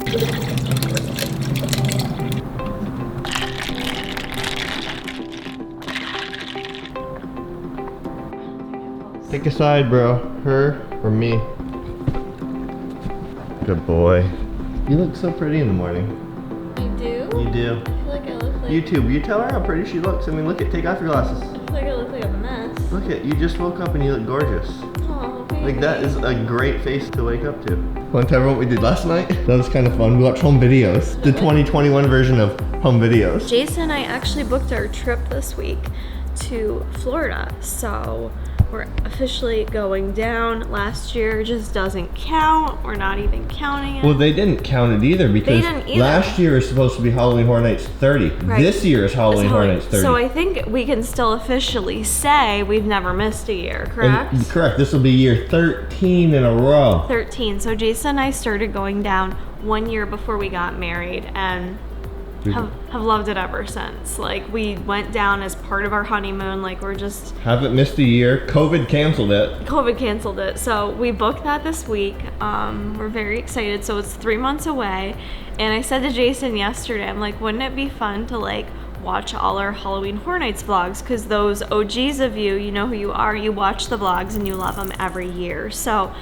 Pick a side, bro. Her or me? Good boy. You look so pretty in the morning. You do? You do. I feel like I look like... YouTube, you tell her how pretty she looks. I mean, look at, take off your glasses. I feel like I look like a mess. Look at, you just woke up and you look gorgeous. Oh, baby. Like that is a great face to wake up to. Want to tell everyone what we did last night? That was kind of fun. We watched home videos. The 2021 version of home videos. Jason and I actually booked our trip this week to Florida. So we're officially going down. Last year just doesn't count. We're not even counting it. Well, they didn't count it either because They didn't either. last year was supposed to be Halloween Horror Nights 30. Right. This year is Halloween Horror Nights 30. So I think we can still officially say we've never missed a year, correct? And, correct. This will be year 13 in a row. 13. So Jason and I started going down 1 year before we got married and have loved it ever since. Like, we went down as part of our honeymoon. Like, we're just... Haven't missed a year. COVID canceled it. COVID canceled it. So we booked that this week. We're very excited. So it's 3 months away. And I said to Jason yesterday, I'm like, wouldn't it be fun to like watch all our Halloween Horror Nights vlogs? Because those OGs of you, you know who you are, you watch the vlogs and you love them every year. So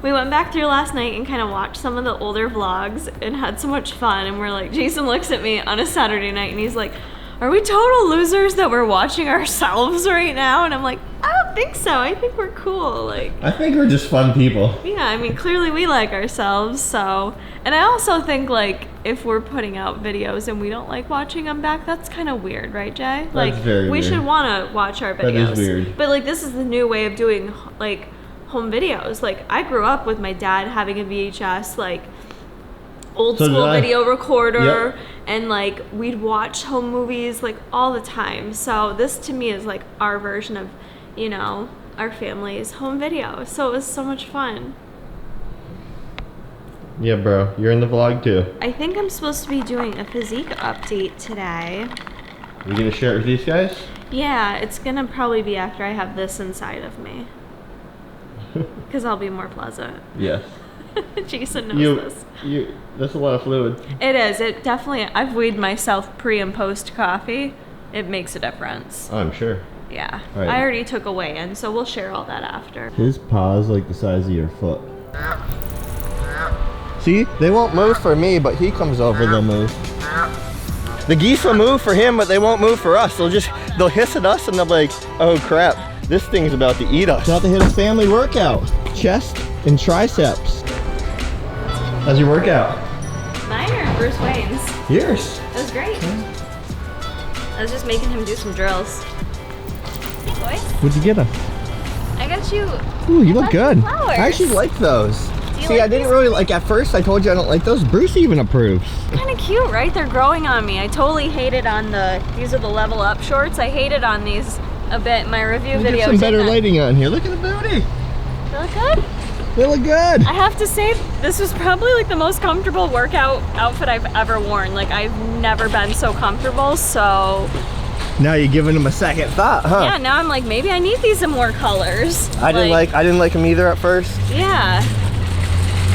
we went back through last night and kind of watched some of the older vlogs and had so much fun. And we're like, Jason looks at me on a Saturday night and he's like, are we total losers that we're watching ourselves right now? And I'm like, I don't think so. I think we're cool. Like, I think we're just fun people. yeah, I mean, clearly we like ourselves, so. And I also think, like, if we're putting out videos and we don't like watching them back, that's kind of weird, right, Jay? Like, very we weird. should want to watch our videos. That is weird. But, like, this is the new way of doing, like, home videos. Like, I grew up with my dad having a VHS, like, old So school did I. video recorder. Yep. And, like, we'd watch home movies, like, all the time. So this, to me, is, like, our version of, you know, our family's home video. So it was so much fun. Yeah, bro. You're in the vlog too. I think I'm supposed to be doing a Physique update today. Are you gonna share it with these guys? Yeah, it's gonna probably be after I have this inside of me. Because I'll be more pleasant. Yes. Jason knows this. That's a lot of fluid. It is. It definitely, I've weighed myself pre and post coffee. It makes a difference. I'm sure. Yeah. Right. I already took a weigh-in, so we'll share all that after. His paw's like the size of your foot. See, they won't move for me, but he comes over, they'll move. The geese will move for him, but they won't move for us. They'll hiss at us and they'll be like, oh crap, this thing's about to eat us. About to hit a family workout. Chest and triceps. How's your workout? Mine or Bruce Wayne's? Yours. It was great. I was just making him do some drills. Hey, boys. What'd you get him? I got you. Ooh, you look good. Flowers. I actually like those. Do you See, like I didn't these? really like, at first I told you I don't like those. Bruce even approves. Kind of cute, right? They're growing on me. I totally hated on these are the level up shorts. I hated on these a bit in my review We'll video. get some better lighting on here. Look at the booty. They look good? They look good. I have to say, this was probably like the most comfortable workout outfit I've ever worn. Like, I've never been so comfortable, so. Now you're giving them a second thought, huh? Yeah, now I'm like, maybe I need these in more colors. I didn't like them either at first. Yeah.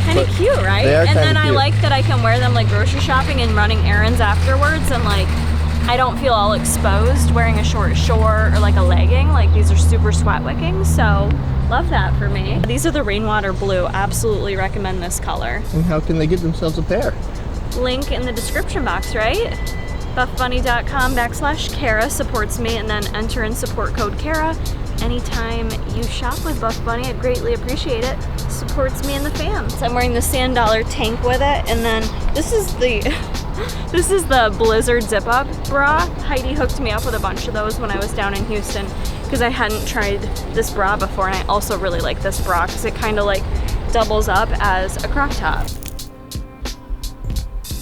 Kind of cute, right? They are And then kinda I cute. like that I can wear them like grocery shopping and running errands afterwards, and like I don't feel all exposed wearing a short or like a legging. Like, these are super sweat wicking, so love that for me. These are the rainwater blue. Absolutely recommend this color. And how can they get themselves a pair? Link in the description box, right? buffbunny.com/Kara supports me, and then enter in support code Kara anytime you shop with Buff Bunny. I'd greatly appreciate it. Supports me and the fam. So I'm wearing the sand dollar tank with it, and then this is the this is the Blizzard zip up bra. Heidi hooked me up with a bunch of those when I was down in Houston because I hadn't tried this bra before, and I also really like this bra because it kind of like doubles up as a crop top.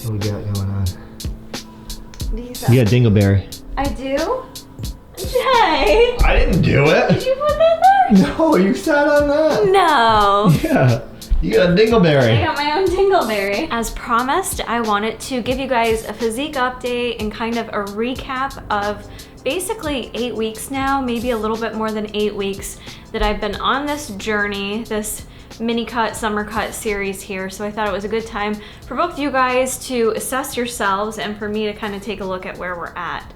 What we got going on? These You got Dingleberry. I do? Jay! I didn't do Did it. you put that there? No, you sat on that. No. Yeah, you got a I Dingleberry. got my own Dingleberry. As promised, I wanted to give you guys a Physique update and kind of a recap of basically 8 weeks now, maybe a little bit more than 8 weeks, that I've been on this journey, this mini cut, summer cut series here. So I thought it was a good time for both you guys to assess yourselves and for me to kind of take a look at where we're at.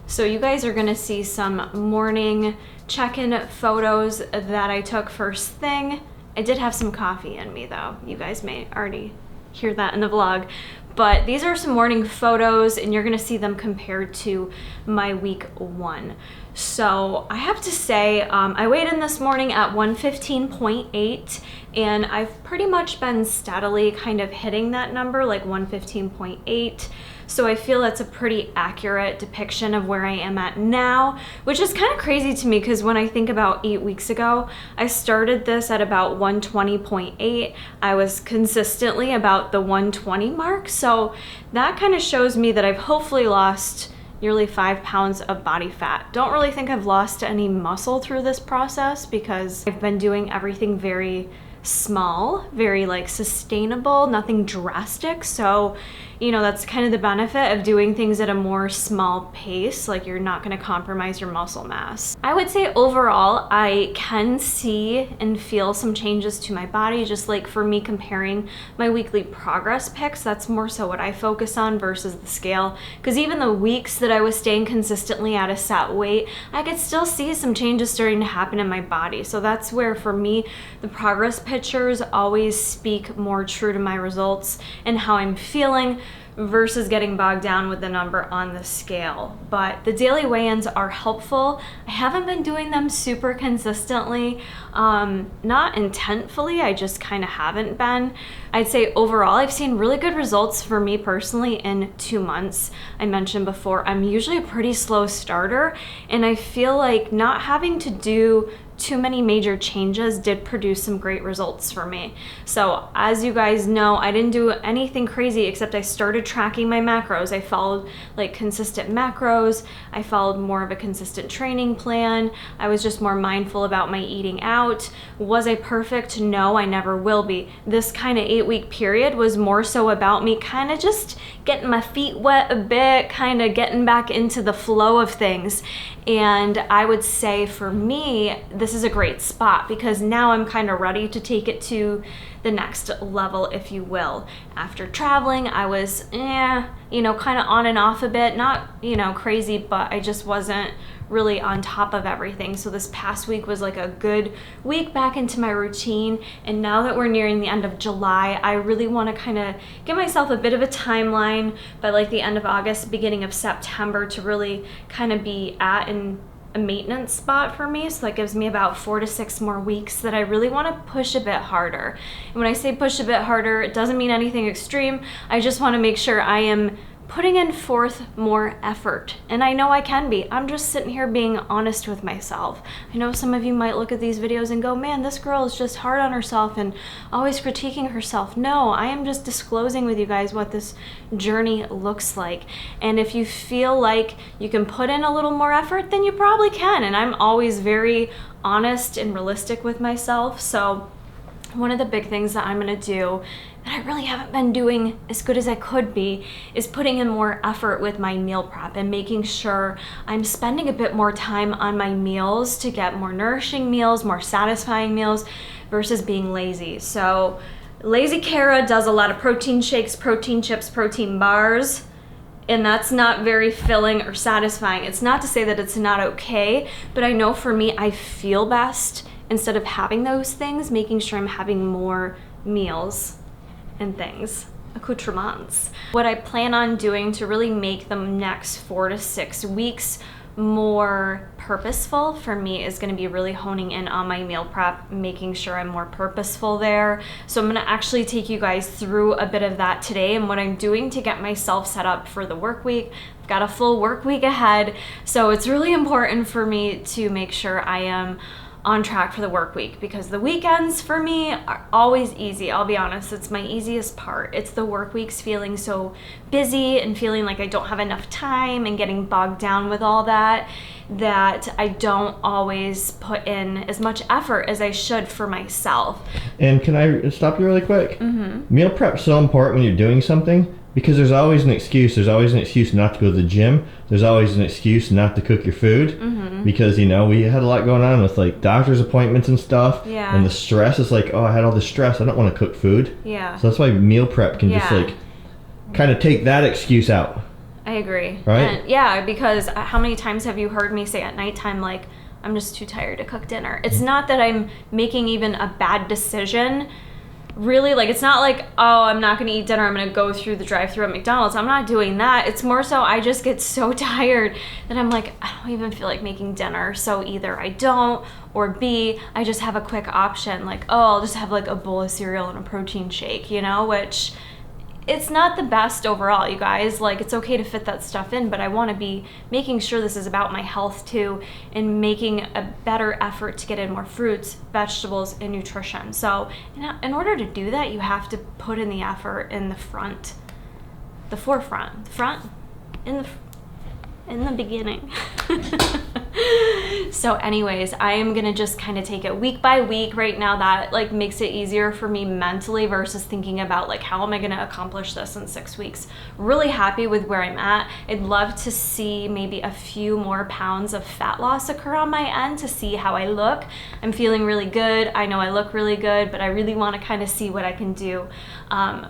So you guys are gonna see some morning check-in photos that I took first thing. I did have some coffee in me though. You guys may already hear that in the vlog. But these are some morning photos and you're gonna see them compared to my week 1. So I have to say, I weighed in this morning at 115.8 and I've pretty much been steadily kind of hitting that number, like 115.8. So I feel that's a pretty accurate depiction of where I am at now, which is kind of crazy to me because when I think about 8 weeks ago, I started this at about 120.8. I was consistently about the 120 mark. So that kind of shows me that I've hopefully lost nearly 5 pounds of body fat. Don't really think I've lost any muscle through this process because I've been doing everything very small, very like sustainable, nothing drastic. So, you know, that's kind of the benefit of doing things at a more small pace. Like you're not going to compromise your muscle mass. I would say overall, I can see and feel some changes to my body, just like for me comparing my weekly progress pics. That's more so what I focus on versus the scale. Because even the weeks that I was staying consistently at a set weight, I could still see some changes starting to happen in my body. So that's where for me, the progress pictures always speak more true to my results and how I'm feeling versus getting bogged down with the number on the scale. But the daily weigh-ins are helpful. I haven't been doing them super consistently, not intentfully, I just kind of haven't been. I'd say overall, I've seen really good results for me personally in 2 months. I mentioned before, I'm usually a pretty slow starter, and I feel like not having to do too many major changes did produce some great results for me. So as you guys know, I didn't do anything crazy except I started tracking my macros. I followed like consistent macros. I followed more of a consistent training plan. I was just more mindful about my eating out. Was I perfect? No, I never will be. This kind of 8-week period was more so about me kind of just getting my feet wet a bit, kind of getting back into the flow of things. And I would say for me, this is a great spot because now I'm kind of ready to take it to the next level, if you will. After traveling, I was, you know, kind of on and off a bit, not, you know, crazy, but I just wasn't really on top of everything. So this past week was like a good week back into my routine. And now that we're nearing the end of July, I really want to kind of give myself a bit of a timeline by like the end of August, beginning of September to really kind of be at a maintenance spot for me. So that gives me about 4 to 6 more weeks that I really want to push a bit harder. And when I say push a bit harder, it doesn't mean anything extreme. I just want to make sure I am putting in forth more effort. And I know I can be. I'm just sitting here being honest with myself. I know some of you might look at these videos and go, man, this girl is just hard on herself and always critiquing herself. No, I am just disclosing with you guys what this journey looks like. And if you feel like you can put in a little more effort, then you probably can. And I'm always very honest and realistic with myself. So one of the big things that I'm gonna do that I really haven't been doing as good as I could be is putting in more effort with my meal prep and making sure I'm spending a bit more time on my meals to get more nourishing meals, more satisfying meals versus being lazy. So Lazy Kara does a lot of protein shakes, protein chips, protein bars, and that's not very filling or satisfying. It's not to say that it's not okay, but I know for me, I feel best instead of having those things, making sure I'm having more meals and things, accoutrements. What I plan on doing to really make the next 4 to 6 weeks more purposeful for me is going to be really honing in on my meal prep, making sure I'm more purposeful there. So I'm going to actually take you guys through a bit of that today and what I'm doing to get myself set up for the work week. I've got a full work week ahead, so it's really important for me to make sure I am on track for the work week because the weekends for me are always easy. I'll be honest, it's my easiest part. It's the work weeks feeling so busy and feeling like I don't have enough time and getting bogged down with all that I don't always put in as much effort as I should for myself. And can I stop you really quick? Mm-hmm. Meal prep's so important when you're doing something, Because there's always an excuse. There's always an excuse not to go to the gym. There's always an excuse not to cook your food. Because, you know, we had a lot going on with, like, doctor's appointments and stuff. Yeah. And the stress is like, oh, I had all this stress. I don't want to cook food. Yeah. So that's why meal prep can just, like, kind of take that excuse out. I agree. Right? And yeah, because how many times have you heard me say at nighttime, like, I'm just too tired to cook dinner? It's not that I'm making even a bad decision. Really, like, it's not like, oh, I'm not going to eat dinner, I'm going to go through the drive-thru at McDonald's. I'm not doing that. It's more so I just get so tired that I'm like, I don't even feel like making dinner. So either I don't, or B, I just have a quick option. Like, oh, I'll just have like a bowl of cereal and a protein shake, you know, which it's not the best overall, you guys. Like, it's okay to fit that stuff in, but I want to be making sure this is about my health too, and making a better effort to get in more fruits, vegetables, and nutrition. So in order to do that, you have to put in the effort in the front, the forefront, in the beginning. So anyways, I am gonna just kind of take it week by week right now. That like makes it easier for me mentally versus thinking about like, how am I gonna accomplish this in 6 weeks? Really happy with where I'm at. I'd love to see maybe a few more pounds of fat loss occur on my end to see how I look. I'm feeling really good. I know I look really good, but I really want to kind of see what I can do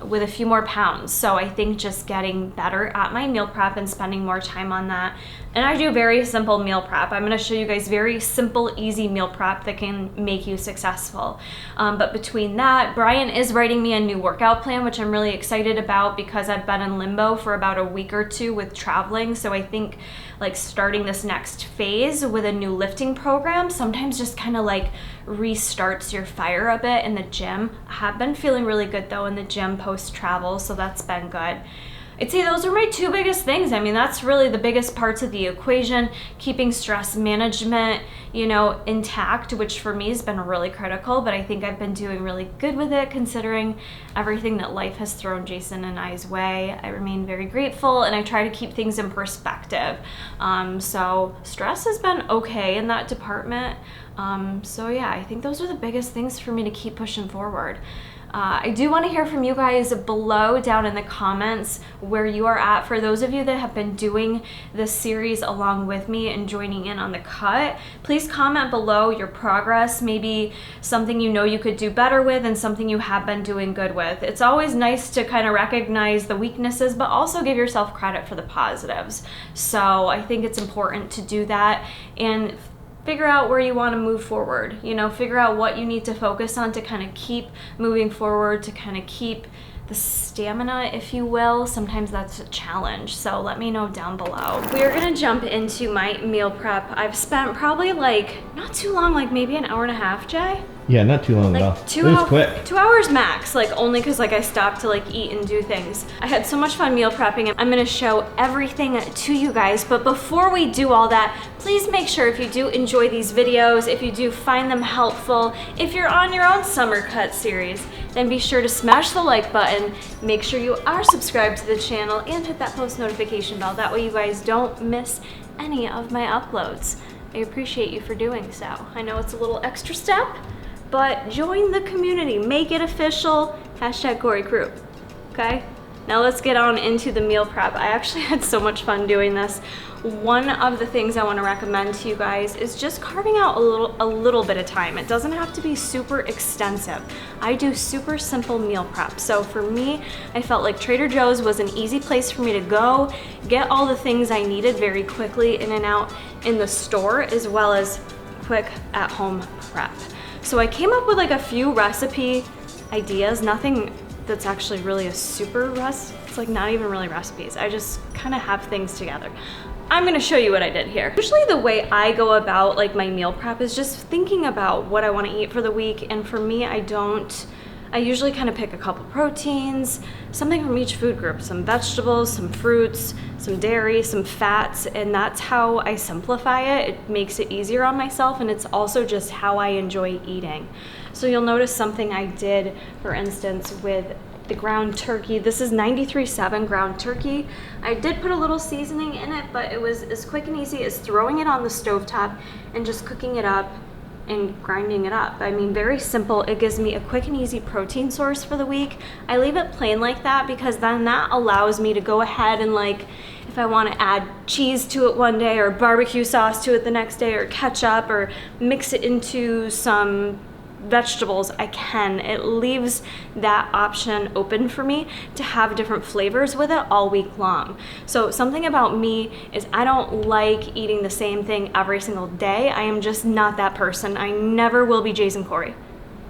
with a few more pounds. So I think just getting better at my meal prep and spending more time on that. And I do very simple meal prep. I'm gonna show you guys very simple, easy meal prep that can make you successful. But between that, Brian is writing me a new workout plan, which I'm really excited about because I've been in limbo for about a week or two with traveling. So I think like starting this next phase with a new lifting program sometimes just kind of like restarts your fire a bit in the gym. I have been feeling really good though in the gym post-travel, so that's been good. I'd say those are my two biggest things. I mean, that's really the biggest parts of the equation, keeping stress management, you know, intact, which for me has been really critical, but I think I've been doing really good with it considering everything that life has thrown Jason and I's way. I remain very grateful and I try to keep things in perspective. So stress has been okay in that department. So yeah, I think those are the biggest things for me to keep pushing forward. I do want to hear from you guys below down in the comments where you are at. For those of you that have been doing this series along with me and joining in on the cut, please comment below your progress, maybe something you know you could do better with and something you have been doing good with. It's always nice to kind of recognize the weaknesses, but also give yourself credit for the positives. So I think it's important to do that and figure out where you want to move forward, you know, figure out what you need to focus on to kind of keep moving forward, to kind of keep the stamina, if you will. Sometimes that's a challenge, so let me know down below. We are gonna jump into my meal prep. I've spent probably like, not too long, like maybe an hour and a half, Jay? Yeah, not too long at all. It was quick. 2 hours max, like only because like I stopped to like eat and do things. I had so much fun meal prepping and I'm gonna show everything to you guys. But before we do all that, please make sure if you do enjoy these videos, if you do find them helpful, if you're on your own summer cut series, then be sure to smash the like button, make sure you are subscribed to the channel and hit that post notification bell. That way you guys don't miss any of my uploads. I appreciate you for doing so. I know it's a little extra step, but join the community, make it official, #CoreyCrew, okay? Now let's get on into the meal prep. I actually had so much fun doing this. One of the things I want to recommend to you guys is just carving out a little bit of time. It doesn't have to be super extensive. I do super simple meal prep. So for me, I felt like Trader Joe's was an easy place for me to go, get all the things I needed very quickly in and out in the store, as well as quick at-home prep. So I came up with like a few recipe ideas, nothing that's actually really a super it's like not even really recipes. I just kind of have things together. I'm gonna show you what I did here. Usually the way I go about like my meal prep is just thinking about what I wanna eat for the week. And for me, I usually kind of pick a couple proteins, something from each food group, some vegetables, some fruits, some dairy, some fats, and that's how I simplify it. It makes it easier on myself, and it's also just how I enjoy eating. So you'll notice something I did, for instance, with the ground turkey. This is 93.7 ground turkey. I did put a little seasoning in it, but it was as quick and easy as throwing it on the stovetop and just cooking it up and grinding it up. I mean, very simple. It gives me a quick and easy protein source for the week. I leave it plain like that because then that allows me to go ahead and like, if I want to add cheese to it one day or barbecue sauce to it the next day or ketchup or mix it into some vegetables, I can. It leaves that option open for me to have different flavors with it all week long. So something about me is I don't like eating the same thing every single day. I am just not that person. I never will be Jason Corey.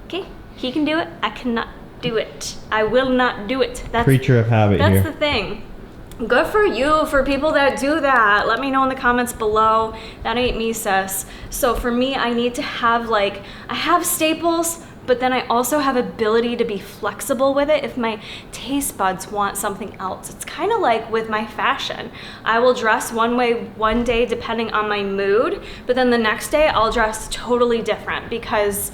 Okay? He can do it. I cannot do it. I will not do it. That's creature of habit here. That's the thing. Good for you, for people that do that. Let me know in the comments below. That ain't me, sis. So for me, I need to have like, I have staples, but then I also have ability to be flexible with it if my taste buds want something else. It's kind of like with my fashion. I will dress one way one day depending on my mood, but then the next day I'll dress totally different because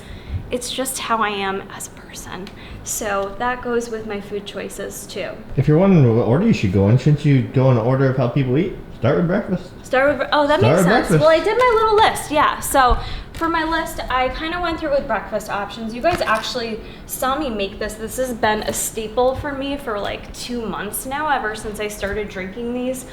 it's just how I am as a person. So that goes with my food choices too. If you're wondering what order you should go in, shouldn't you go in order of how people eat? Start with breakfast. Oh, that makes sense. Breakfast. Well, I did my little list, yeah. So for my list, I kind of went through with breakfast options. You guys actually saw me make this. This has been a staple for me for like 2 months now, ever since I started drinking these.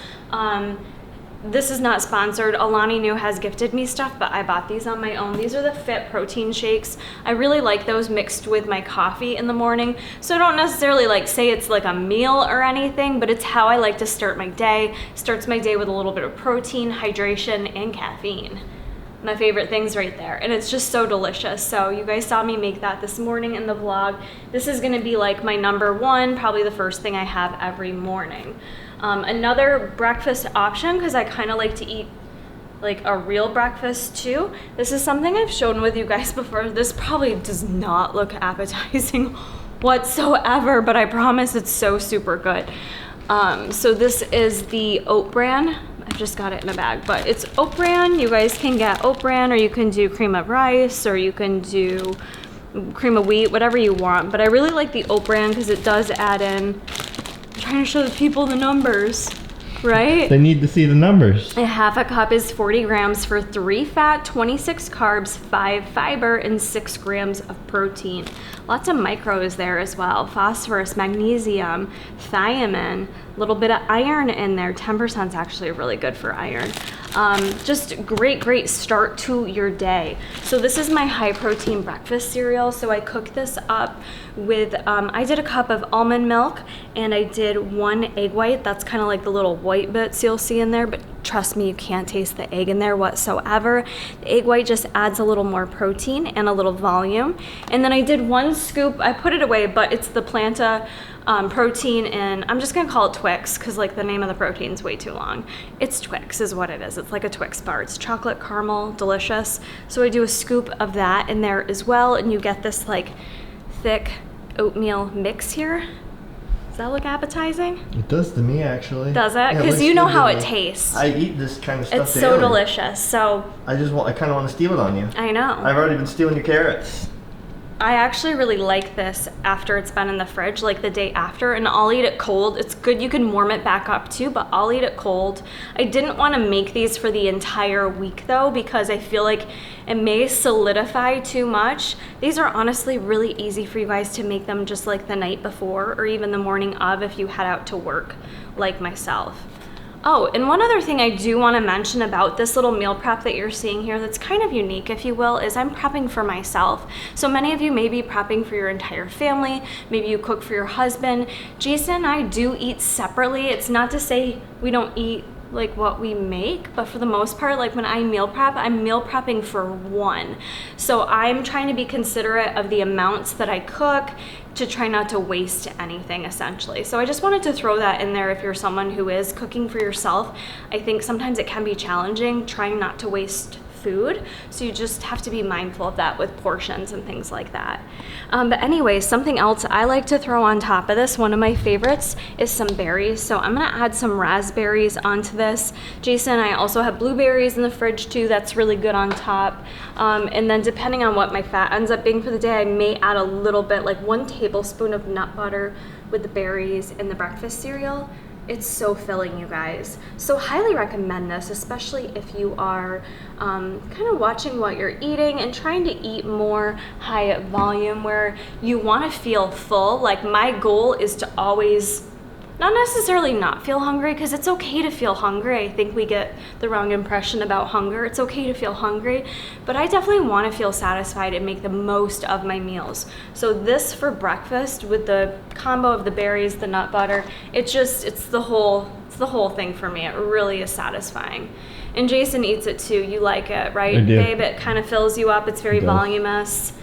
This is not sponsored. Alani New has gifted me stuff, but I bought these on my own. These are the Fit protein shakes. I really like those mixed with my coffee in the morning. So I don't necessarily like say it's like a meal or anything, but it's how I like to start my day. Starts my day with a little bit of protein, hydration, and caffeine. My favorite things right there. And it's just so delicious. So you guys saw me make that this morning in the vlog. This is gonna be like my #1, probably the first thing I have every morning. Another breakfast option, because I kind of like to eat like a real breakfast too. This is something I've shown with you guys before. This probably does not look appetizing whatsoever, but I promise it's so super good. So this is the oat bran. I just got it in a bag, but it's oat bran. You guys can get oat bran, or you can do cream of rice, or you can do cream of wheat, whatever you want. But I really like the oat bran because it does add in, I'm trying to show the people the numbers, right? They need to see the numbers. A half a cup is 40 grams for 3 fat, 26 carbs, 5 fiber, and 6 grams of protein. Lots of micros there as well. Phosphorus, magnesium, thiamine, a little bit of iron in there. 10% is actually really good for iron. Just great start to your day. So this is my high protein breakfast cereal. So I cook this up with, I did a cup of almond milk and I did 1 egg white. That's kind of like the little white bits you'll see in there, but trust me, you can't taste the egg in there whatsoever. The egg white just adds a little more protein and a little volume. And then I did 1 scoop, I put it away, but it's the Planta protein, and I'm just gonna call it Twix because like the name of the protein's way too long. It's Twix is what it is. It's like a Twix bar. It's chocolate caramel, delicious. So I do a scoop of that in there as well, and you get this like thick oatmeal mix here. Does that look appetizing? It does to me, actually. Does it? Because you know how it tastes. I eat this kind of stuff It's so delicious. So I kind of want to steal it on you. I know. I've already been stealing your carrots. I actually really like this after it's been in the fridge, like the day after, and I'll eat it cold. It's good, you can warm it back up too, but I'll eat it cold. I didn't want to make these for the entire week though, because I feel like it may solidify too much. These are honestly really easy for you guys to make them just like the night before or even the morning of if you head out to work like myself. Oh, and one other thing I do want to mention about this little meal prep that you're seeing here that's kind of unique, if you will, is I'm prepping for myself. So many of you may be prepping for your entire family. Maybe you cook for your husband. Jason and I do eat separately. It's not to say we don't eat like what we make, but for the most part, like when I meal prep, I'm meal prepping for 1. So I'm trying to be considerate of the amounts that I cook to try not to waste anything essentially. So I just wanted to throw that in there if you're someone who is cooking for yourself. I think sometimes it can be challenging trying not to waste food, so you just have to be mindful of that with portions and things like that. But anyway, something else I like to throw on top of this, one of my favorites, is some berries. So I'm gonna add some raspberries onto this. Jason and I also have blueberries in the fridge too. That's really good on top. And then depending on what my fat ends up being for the day, I may add a little bit, like 1 tablespoon of nut butter with the berries in the breakfast cereal. It's so filling, you guys. So highly recommend this, especially if you are kind of watching what you're eating and trying to eat more high volume where you want to feel full. Like my goal is to always not necessarily not feel hungry, because it's okay to feel hungry. I think we get the wrong impression about hunger. It's okay to feel hungry, but I definitely want to feel satisfied and make the most of my meals. So this for breakfast with the combo of the berries, the nut butter, it's the whole thing for me. It really is satisfying. And Jason eats it too. You like it, right, babe? It kind of fills you up. It's very voluminous.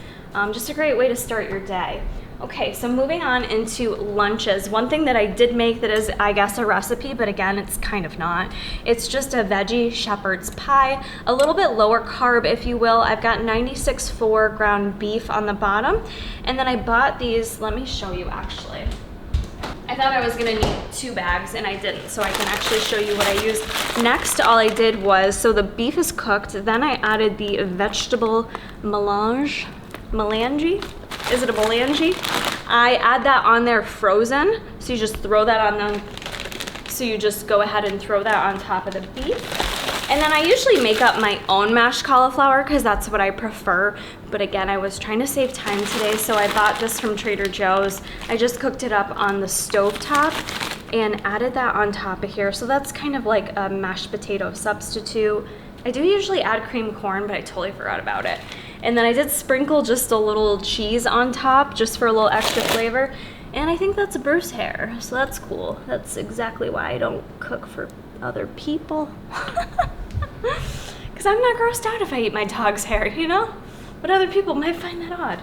Just a great way to start your day. Okay, so moving on into lunches. One thing that I did make that is, I guess, a recipe, but again, it's kind of not. It's just a veggie shepherd's pie, a little bit lower carb, if you will. I've got 96.4 ground beef on the bottom, and then I bought these. Let me show you, actually. I thought I was gonna need 2 bags, and I didn't, so I can actually show you what I used. Next, all I did was, so the beef is cooked, then I added the vegetable melange. Is it a melange? I add that on there frozen, so you just throw that on them. So you just go ahead and throw that on top of the beef. And then I usually make up my own mashed cauliflower because that's what I prefer. But again, I was trying to save time today, so I bought this from Trader Joe's. I just cooked it up on the stovetop and added that on top of here. So that's kind of like a mashed potato substitute. I do usually add cream corn, but I totally forgot about it. And then I did sprinkle just a little cheese on top just for a little extra flavor. And I think that's Bruce hair, so that's cool. That's exactly why I don't cook for other people. Because I'm not grossed out if I eat my dog's hair, you know? But other people might find that odd.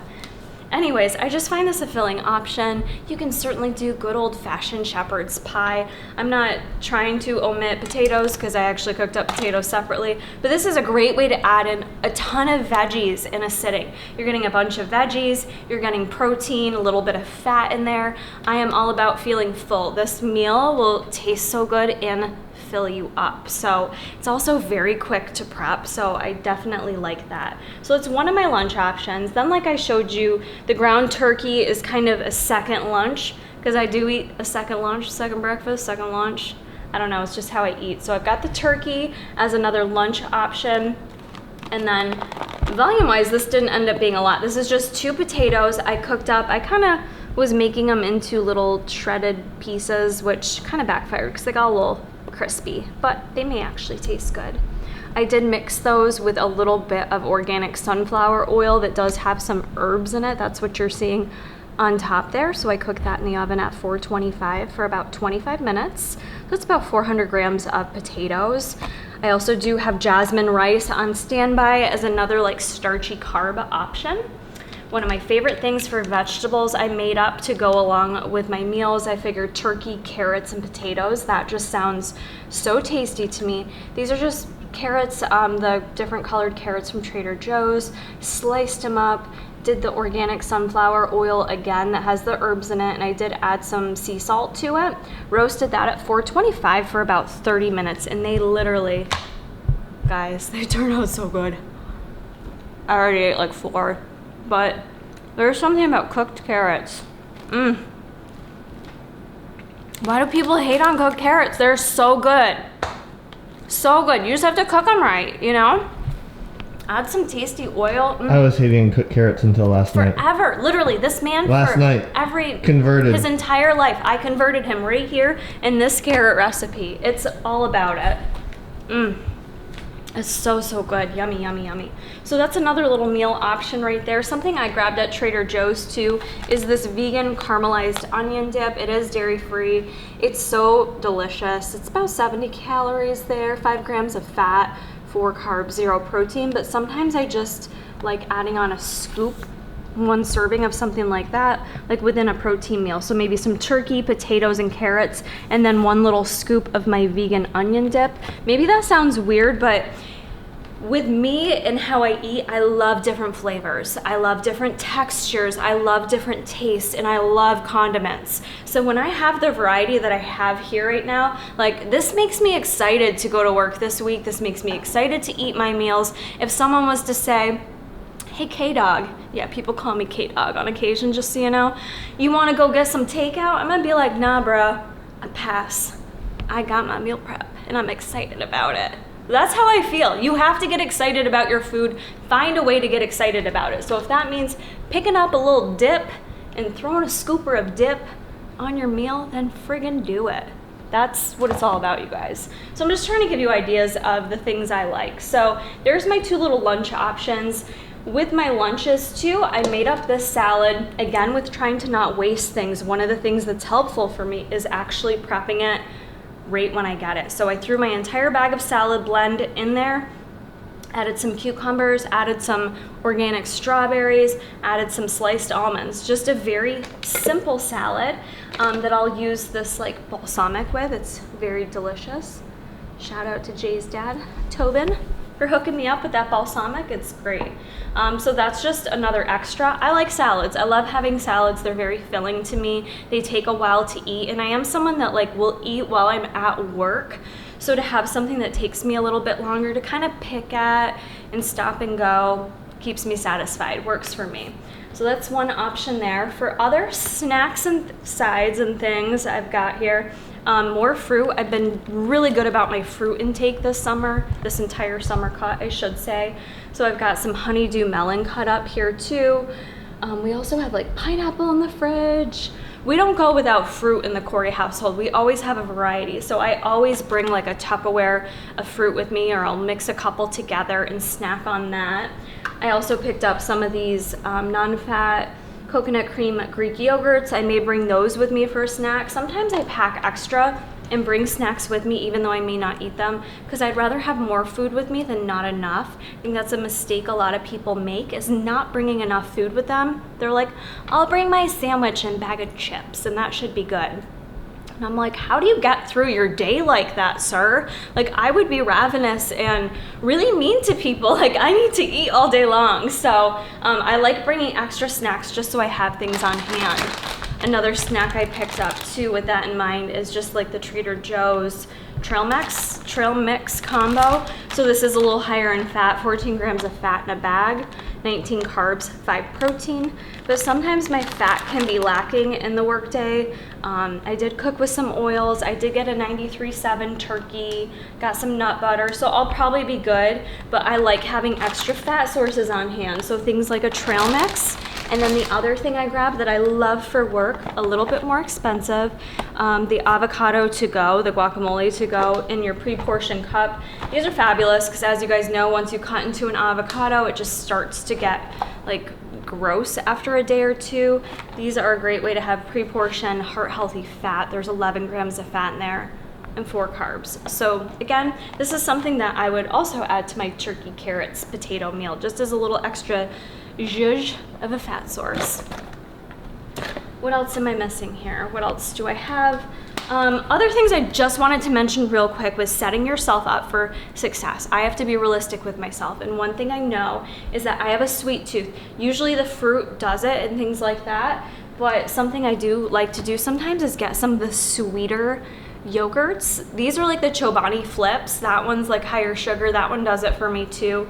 Anyways, I just find this a filling option. You can certainly do good old-fashioned shepherd's pie. I'm not trying to omit potatoes because I actually cooked up potatoes separately, but this is a great way to add in a ton of veggies in a sitting. You're getting a bunch of veggies, you're getting protein, a little bit of fat in there. I am all about feeling full. This meal will taste so good and fill you up. So it's also very quick to prep, so I definitely like that. So it's one of my lunch options. Then, like I showed you, the ground turkey is kind of a second lunch, because I do eat a second lunch, second breakfast, second lunch. I don't know, it's just how I eat. So I've got the turkey as another lunch option. And then volume-wise, this didn't end up being a lot. This is just 2 potatoes I cooked up. I kind of was making them into little shredded pieces, which kind of backfired because they got a little crispy, but they may actually taste good. I did mix those with a little bit of organic sunflower oil that does have some herbs in it. That's what you're seeing on top there. So I cooked that in the oven at 425 for about 25 minutes. That's about 400 grams of potatoes. I also do have jasmine rice on standby as another like starchy carb option. One of my favorite things for vegetables I made up to go along with my meals. I figured turkey, carrots, and potatoes. That just sounds so tasty to me. These are just carrots, the different colored carrots from Trader Joe's. Sliced them up, did the organic sunflower oil again that has the herbs in it, and I did add some sea salt to it. Roasted that at 425 for about 30 minutes, and they literally, guys, they turn out so good. I already ate like 4. But there's something about cooked carrots. Why do people hate on cooked carrots? They're so good. So good. You just have to cook them right, you know? Add some tasty oil. I was hating cooked carrots until last night. Forever. Literally, this man converted. His entire life. I converted him right here in this carrot recipe. It's all about it. It's so, so good. Yummy, yummy, yummy. So that's another little meal option right there. Something I grabbed at Trader Joe's too is this vegan caramelized onion dip. It is dairy-free. It's so delicious. It's about 70 calories there, 5 grams of fat, 4 carbs, 0 protein. But sometimes I just like adding on a scoop, 1 serving of something like that, like within a protein meal. So maybe some turkey, potatoes, and carrots, and then 1 little scoop of my vegan onion dip. Maybe that sounds weird, but with me and how I eat, I love different flavors. I love different textures. I love different tastes, and I love condiments. So when I have the variety that I have here right now, like this makes me excited to go to work this week. This makes me excited to eat my meals. If someone was to say, hey, K-Dog. Yeah, people call me K-Dog on occasion, just so you know. You want to go get some takeout? I'm going to be like, nah, bro, I pass. I got my meal prep and I'm excited about it. That's how I feel. You have to get excited about your food. Find a way to get excited about it. So if that means picking up a little dip and throwing a scooper of dip on your meal, then friggin' do it. That's what it's all about, you guys. So I'm just trying to give you ideas of the things I like. So there's my 2 little lunch options. With my lunches too, I made up this salad, again with trying to not waste things. One of the things that's helpful for me is actually prepping it right when I get it. So I threw my entire bag of salad blend in there, added some cucumbers, added some organic strawberries, added some sliced almonds. Just a very simple salad that I'll use this like balsamic with. It's very delicious. Shout out to Jay's dad, Tobin, for hooking me up with that balsamic. It's great. So that's just another extra. I like salads. I love having salads. They're very filling to me. They take a while to eat, and I am someone that like will eat while I'm at work. So to have something that takes me a little bit longer to kind of pick at and stop and go keeps me satisfied, works for me. So that's one option there. For other snacks and sides and things I've got here, more fruit. I've been really good about my fruit intake this summer, this entire summer cut, I should say. So I've got some honeydew melon cut up here too. We also have like pineapple in the fridge. We don't go without fruit in the Corey household. We always have a variety. So I always bring like a Tupperware of fruit with me, or I'll mix a couple together and snack on that. I also picked up some of these non-fat coconut cream Greek yogurts. I may bring those with me for a snack. Sometimes I pack extra and bring snacks with me even though I may not eat them, because I'd rather have more food with me than not enough. I think that's a mistake a lot of people make, is not bringing enough food with them. They're like, I'll bring my sandwich and bag of chips and that should be good. And I'm like, how do you get through your day like that, sir? Like, I would be ravenous and really mean to people. Like, I need to eat all day long. So I like bringing extra snacks just so I have things on hand. Another snack I picked up too with that in mind is just like the Trader Joe's trail mix combo. So this is a little higher in fat, 14 grams of fat in a bag, 19 carbs, 5 protein. But sometimes my fat can be lacking in the workday. I did cook with some oils. I did get a 93.7 turkey, got some nut butter, so I'll probably be good. But I like having extra fat sources on hand. So things like a trail mix. And then the other thing I grabbed that I love for work, a little bit more expensive, the avocado to go, the guacamole to go in your pre-portioned cup. These are fabulous because, as you guys know, once you cut into an avocado, it just starts to get like gross after a day or two. These are a great way to have pre-portioned heart-healthy fat. There's 11 grams of fat in there and 4 carbs. So again, this is something that I would also add to my turkey, carrots, potato meal, just as a little extra zhuzh of a fat source. What else am I missing here? What else do I have? Other things I just wanted to mention real quick was setting yourself up for success. I have to be realistic with myself, and one thing I know is that I have a sweet tooth. Usually the fruit does it and things like that, but something I do like to do sometimes is get some of the sweeter yogurts. These are like the Chobani flips. That one's like higher sugar. That one does it for me too.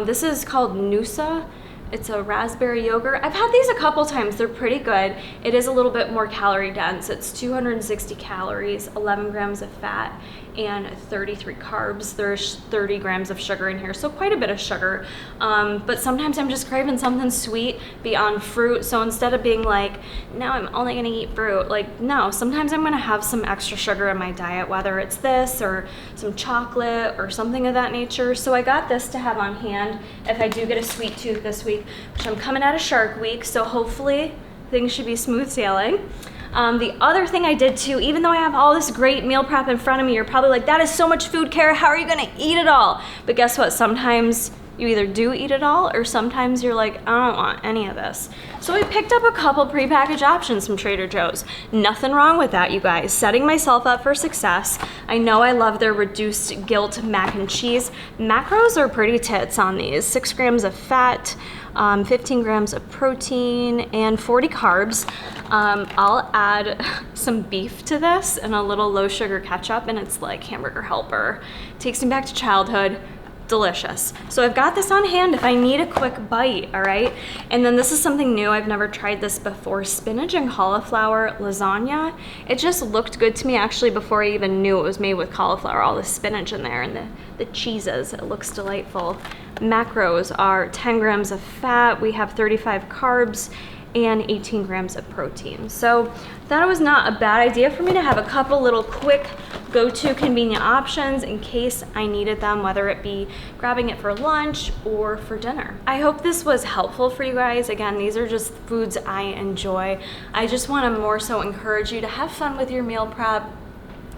This is called Noosa. It's a raspberry yogurt. I've had these a couple times. They're pretty good. It is a little bit more calorie dense. It's 260 calories, 11 grams of fat, and 33 carbs. There's 30 grams of sugar in here, so quite a bit of sugar. But sometimes I'm just craving something sweet beyond fruit. So instead of being like, no, I'm only gonna eat fruit, like, no, sometimes I'm gonna have some extra sugar in my diet, whether it's this or some chocolate or something of that nature. So I got this to have on hand if I do get a sweet tooth this week, which I'm coming out of Shark Week, so hopefully things should be smooth sailing. The other thing I did too, even though I have all this great meal prep in front of me, you're probably like, that is so much food, Kara, how are you gonna eat it all? But guess what, sometimes you either do eat it all, or sometimes you're like, I don't want any of this. So I picked up a couple prepackaged options from Trader Joe's. Nothing wrong with that, you guys. Setting myself up for success. I know I love their reduced guilt mac and cheese. Macros are pretty tits on these. 6 grams of fat, 15 grams of protein, and 40 carbs. I'll add some beef to this and a little low sugar ketchup, and it's like hamburger helper. Takes me back to childhood. delicious. So I've got this on hand if I need a quick bite, all right? And then this is something new. I've never tried this before. Spinach and cauliflower lasagna. It just looked good to me actually before I even knew it was made with cauliflower. All the spinach in there and the cheeses. It looks delightful. Macros are 10 grams of fat. We have 35 carbs and 18 grams of protein. So thought it was not a bad idea for me to have a couple little quick go-to convenient options in case I needed them, whether it be grabbing it for lunch or for dinner. I hope this was helpful for you guys. Again, these are just foods I enjoy. I just want to more so encourage you to have fun with your meal prep.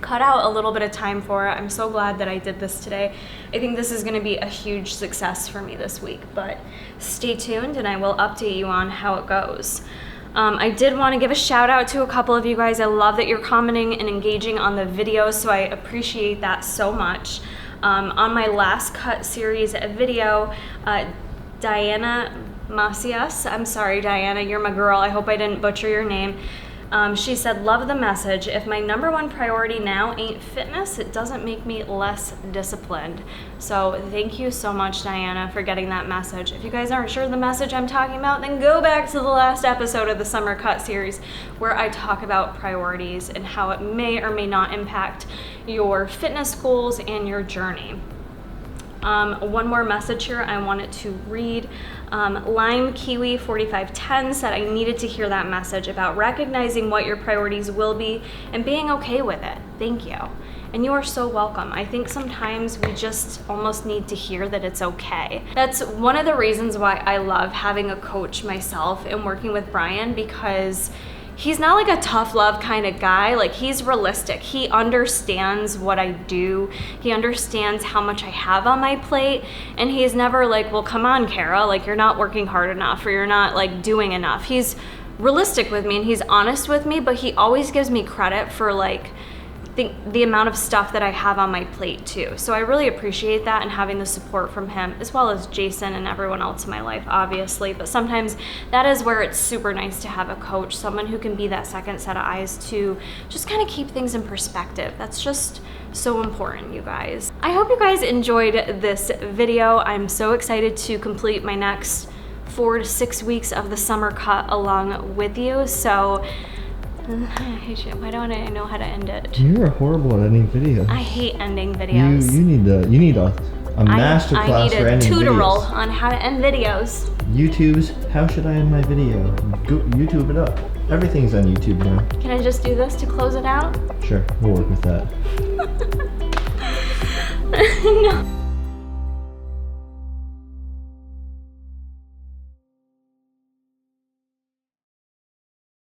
Cut out a little bit of time for it. I'm so glad that I did this today. I think this is going to be a huge success for me this week, but stay tuned and I will update you on how it goes. I did want to give a shout out to a couple of you guys. I love that you're commenting and engaging on the videos, so I appreciate that so much. On my last cut series video, Diana Macias, I'm sorry Diana, you're my girl, I hope I didn't butcher your name. She said, love the message. If my number one priority now ain't fitness, it doesn't make me less disciplined. So thank you so much, Diana, for getting that message. If you guys aren't sure the message I'm talking about, then go back to the last episode of the Summer Cut series where I talk about priorities and how it may or may not impact your fitness goals and your journey. One more message here I wanted to read. Lime Kiwi 4510 said I needed to hear that message about recognizing what your priorities will be and being okay with it. Thank you. And you are so welcome. I think sometimes we just almost need to hear that it's okay. That's one of the reasons why I love having a coach myself and working with Brian, because he's not like a tough love kind of guy. Like, he's realistic. He understands what I do. He understands how much I have on my plate. And he's never like, well, come on, Kara, like you're not working hard enough or you're not like doing enough. He's realistic with me and he's honest with me, but he always gives me credit for like the amount of stuff that I have on my plate too. So I really appreciate that and having the support from him, as well as Jason and everyone else in my life, obviously. But sometimes that is where it's super nice to have a coach, someone who can be that second set of eyes to just kind of keep things in perspective. That's just so important, you guys. I hope you guys enjoyed this video. I'm so excited to complete my next 4 to 6 weeks of the summer cut along with you. So why don't I know how to end it? You're horrible at ending videos. I hate ending videos. You need a master class for ending videos. I need a tutorial on how to end videos. YouTube's How Should I End My Video? Go YouTube it up. Everything's on YouTube now. Can I just do this to close it out? Sure, we'll work with that. No.